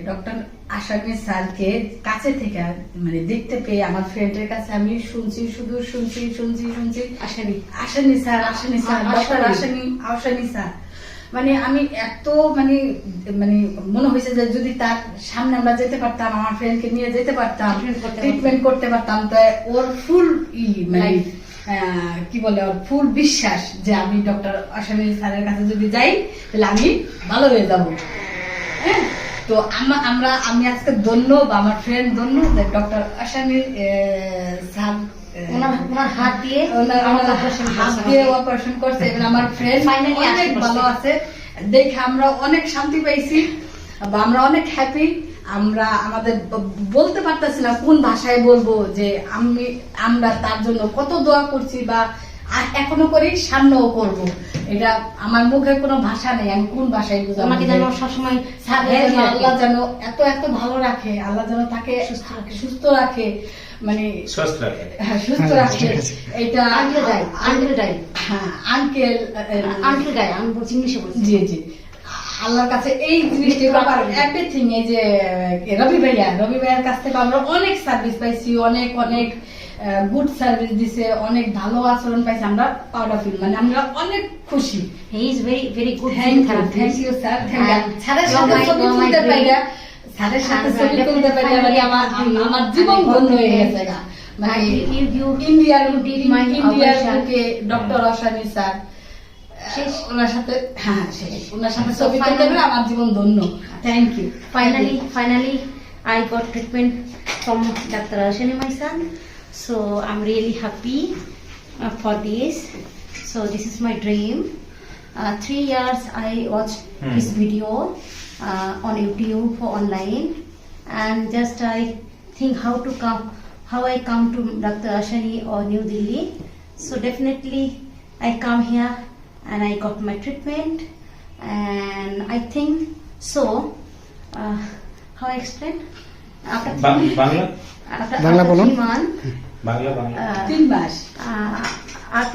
Doctor আশানি স্যারকে কাছে থেকে মানে দেখতে পেয়ে আমার ফ্রেন্ডের কাছে আমি শুনছি আশানি স্যার ডক্টর আশানি স্যার মানে আমি এত মানে মানে মনে হয়েছে যে যদি তার সামনে আমরা যেতে পারতাম, আমার ফ্রেন্ডকে নিয়ে যেতে পারতাম, ট্রিটমেন্ট করতে পারতাম, তো ওর ফুল মানে কি বলে ওর ফুল বিশ্বাস যে আমি ডক্টর আশানি স্যারের কাছে যদি যাই তাহলে আমি ভালো হয়ে যাবো। হ্যাঁ, তো আমি আজকে ধন্য বা আমার ফ্রেন্ড ধন্য যে ডক্টর আশানি স্যার ওনার হাত দিয়ে অপারেশন করছে এবং আমার ফ্রেন্ড অনেক ভালো আছে দেখে আমরা অনেক শান্তি পাইছি বা আমরা অনেক হ্যাপি। আমরা আমাদের বলতে পারতেছিলাম কোন ভাষায় বলবো যে আমরা তার জন্য কত দোয়া করছি বা এখনো করি, সামনেও করব। এটা আমার মুখে কোনো ভাষা নেই, আমি কোন ভাষায় বুঝাবো। আমাকে যেন সবসময় আল্লাহ যেন এত এত ভালো রাখে, আল্লাহ যেন তাকে সুস্থ রাখে, মানে সুস্থ রাখে। এটা আঙ্কেল আমি বলছি ইংলিশে বলছি। জি জি, আল্লাহর কাছে এই জিনিসটা এভরিথিং। এই যে রবি ভাইয়ার কাছ থেকে আমরা অনেক সার্ভিস পাইছি, অনেক অনেক গুড সার্ভিস দিছে, অনেক ভালো আচরণ পাইছি, আমরা প্রাউড অফ হিম, মানে আমরা অনেক খুশি। He is very good. Thank you sir. স্যারের সাথে ছবি তুলতে পাইরা মানে আমার জীবন ধন্য হয়ে গেছে। মানে ইন্ডিয়ার বুকে ডক্টর আশানি স্যার ওনার সাথে ছবি তুলতে পেরে আমার জীবন ধন্য। Thank you. Finally, I got treatment from Dr.Ashwani Maichand. So I'm really happy for this. So this is my dream. 3 years I watched his video on YouTube or online, and just I think how I come to Dr. Ashwani or New Delhi. So definitely I come here and I got my treatment, and I think so. How I explain? After Bangla বলুন। 3 months, 3 মাস আর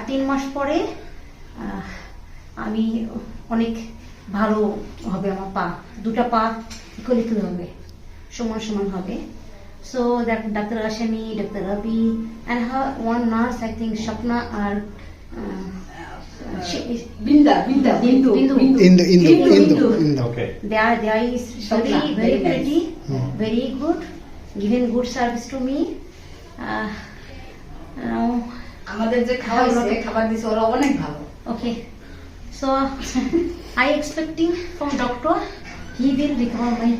3 মাস পরে আমি অনেক ভালো হবে। আমার পা দুটা পা ইকুয়ালি হবে, সমান হবে। So that Dr. Ashwani, Dr. Ravi, and her one nurse, I think Shapna or Bindu. Okay. They is very pretty, very good, given good service to me. আমাদের যে খাবার দিছে ওরা অনেক ভালো। Okay, so I expecting from doctor he will recover my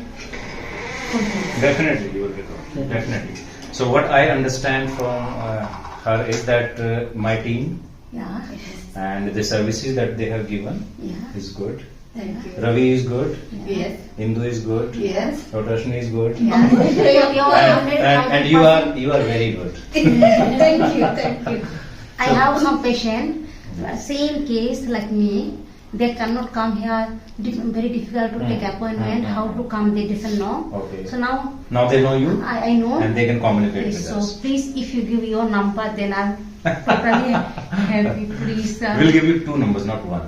confidence. Definitely you will recover. Definitely. So what I understand from her is that my team and the services that they have given is good. Thank you. Ravi is good. Yes. Hindu is good. Yes. Dr. Ashwani is good. Yeah. And you are very good. Thank you. I have some patient, same case like me. They cannot come here. Very difficult to take appointment. How to come? They doesn't know. Okay. So Now they know you. I know. And they can communicate Yes, with so us. please, if you give your number, then I'm totally happy. Please. We'll give you 2 numbers, not 1.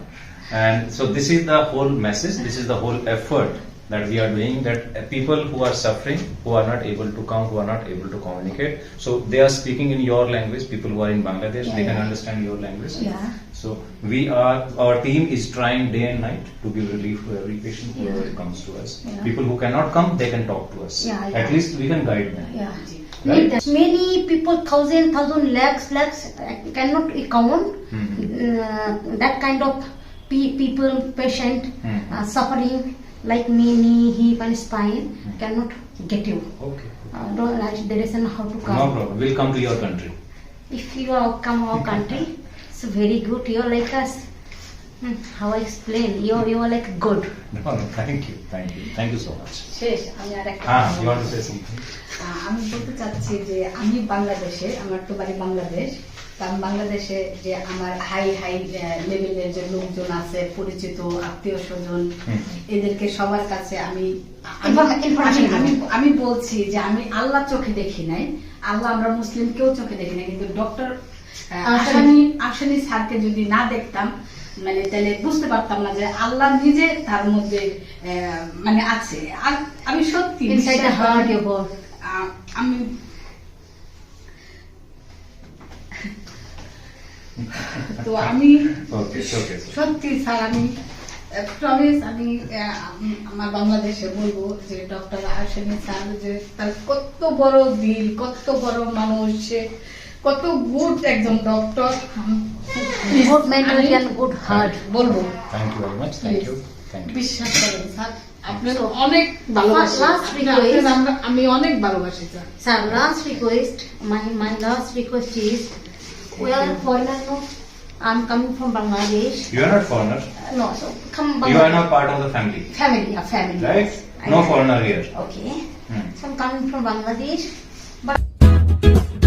And so this is the whole message. This is the whole effort that we are doing, that people who are suffering, who are not able to come, who are not able to communicate, so they are speaking in your language. People who are in Bangladesh, they can understand your language. Yeah. So our team is trying day and night to give relief to every patient whoever comes to us. People who cannot come, they can talk to us. At least we can guide them. Right? Many people, thousand, lakhs, cannot count. That kind of people, patient, suffering like me, knee, hip and spine, cannot get you. Okay. There isn't how to come. No problem. We'll come to your country. If you are come our country, it's very good. You're like us. How I explain? You're like good. No, thank you so much. শেষ আমি আরেকটা You want to say something? আমি বলতে চাচ্ছি যে আমি বাংলাদেশে, আমার তো বাড়ি বাংলাদেশ, কারণ বাংলাদেশে যে আমার হাই লেভেলের যে লোকজন আছে, পরিচিত আত্মীয় স্বজন, এদেরকে সবার কাছে আমি বলছি যে আমি আল্লাহ চোখে দেখি নাই, আল্লাহ আমরা মুসলিম কেউ চোখে দেখি নাই, কিন্তু ডক্টর আশানি স্যারকে যদি না দেখতাম মানে তাহলে বুঝতে পারতাম না যে আল্লাহ নিজে তার মধ্যে মানে আছে। আর আমি সত্যি Inside the heart, your God. আমি তো আমি Okay, okay. সত্যি স্যার আমি প্রমিস আমি আমার বাংলাদেশে বলবো যে ডক্টর আশানি স্যার যে তার কত বড় দিল, কত বড় মানুষ, সে কত গুড একজন doctor, Good mentality and good heart. বলবো। Thank you very much. Thank you. Thank you. বিশ্বাস করেন স্যার আপনার অনেক ভালোবাসি, Last request. আমি অনেক ভালোবাসি sir. Sir, last request, my last request is, we are foreigner, no? I'm coming from Bangladesh. You are not foreigner. No, so come You are Bangladesh. not part of the family, Family, yeah, family. right? I No am. foreigner here. Okay. Hmm. So I'm coming from Bangladesh.